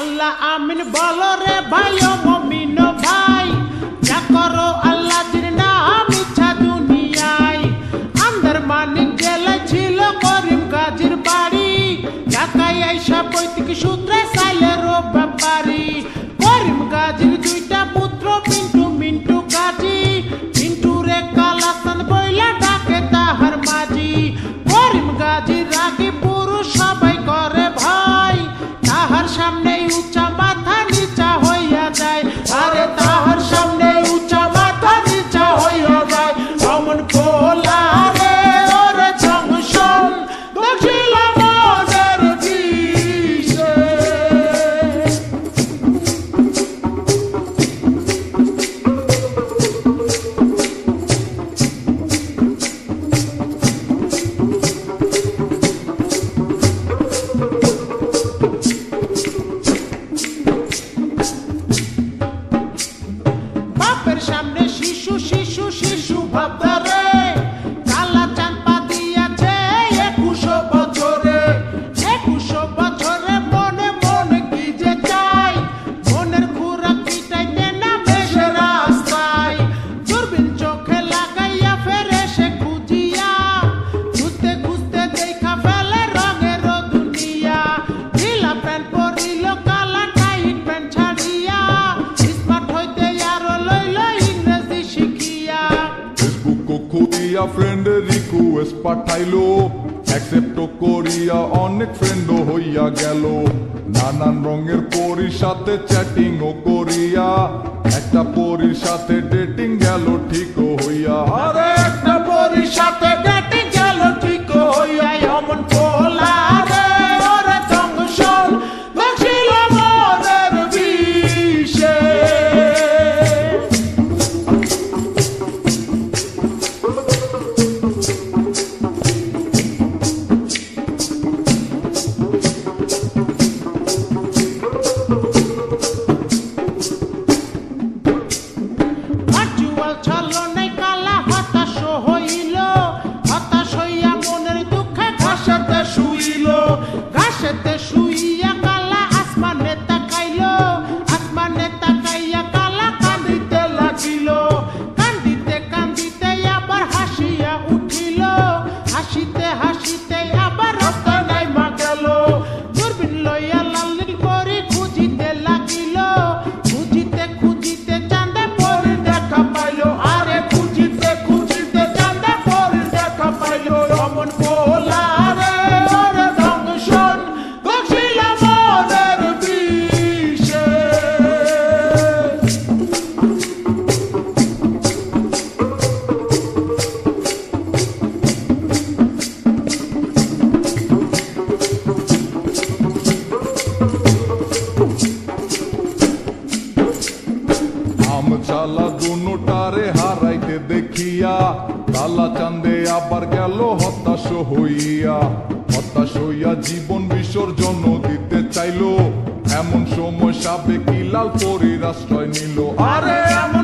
আল্লাহ আমিন বলো রে ভাই ও মুমিন ভাই, যা করো আল্লাহ জির নাম ইচ্ছা দুনিয়ায়। আন্দার মানিক জেলায় ছিল করিম গাজীর বাড়ি, ঢাকায় আইসা পৈতৃক সূত্রে সাইলেরও ব্যাপারী। করিম গাজীর দুইটা পুত্র পিন্টু মিন্টু গাজী, পিন্টু রে কালাসান বইলা ডাকে তাহার মাঝি। করিম গাজীর রাগী পুরুষ সবাই করে ভয়, তাহার সামনে উঁচা মাথা নিচা হইয়া যায়। আরে তাহার সামনে উঁচা মাথা নিচা হইয়া যায়। অমন পোলা রে ওরে জংশন দক্ষিণ মনের দিশে। বাপের সামনে শিশু শিশু শিশু ভাবদারে, কালা চাঁদ পা দিয়াছে 21 বছরে। 21 বছরে মনে মনে কি যে চাই, মনের খুরাক মিটাইতে না বেশ রাস্তায়। দূরবীন চোখে লাগাইয়া ফেরে সে খুঁজিয়া, খুঁজতে খুঁজতে দেখা ফেলে রঙের দুনিয়া। ঢিলা প্যান্ট পরিল কালা টাইট প্যান্ট ছাড়িয়া, স্মার্ট হইতে আরো লইল ইংরেজি শিখিয়া। ফেসবুক খুলিয়া ফ্রেন্ডের রিকোয়েস্ট পাঠাইলো, অ্যাকসেপ্ট করিয়া অনেক ফ্রেন্ডও হইয়া গেল। নানান রঙের পরীর সাথে চ্যাটিংও করিয়া, একটা পরীর সাথে ডেটিং গেল ঠিকও হইয়া। আরে একটা পরীর সাথে ডেটিং গেল ঠিক হইয়া। অমন পোলা রে ওরে জংশন দক্ষিণ মনের দিশে। ভার্চুয়াল ছলনায় কালা হতাশ হইল, হতাশ হইয়া মনের দুঃখে ঘাসেতে শুইল। ঘাসেতে শুইয়া কালা আসমানে তাকাইল, আসমানে তাকাইয়া কালা কান্দিতে লাগিল। কান্দিতে কান্দিতে আবার হাসিয়া উঠিল, হাসিতে হাসিতে আবার রাস্তা নাইমা গেল। দূরবীন লইয়া লালনীর পরি খুঁজিতে লাগিল, খুঁজিতে খুঁজিতে চাঁদে পরি দেখা পাইল। আরে খুঁজিতে খুঁজিতে চাঁদে পরি দেখা পাইল। অমন পোলা রে ওরে জংশন দক্ষিণ মনের দিশে। আমচালা দুটারে হারাইতে দেখিয়া, কালা চাঁদে আবার গেল হতাশ হইয়া। হতাশ হইয়া জীবন বিসর্জন দিতে চাইলো, এমন সময় সাবেকি লাল পরীর আশ্রয় নিল। আরে এমন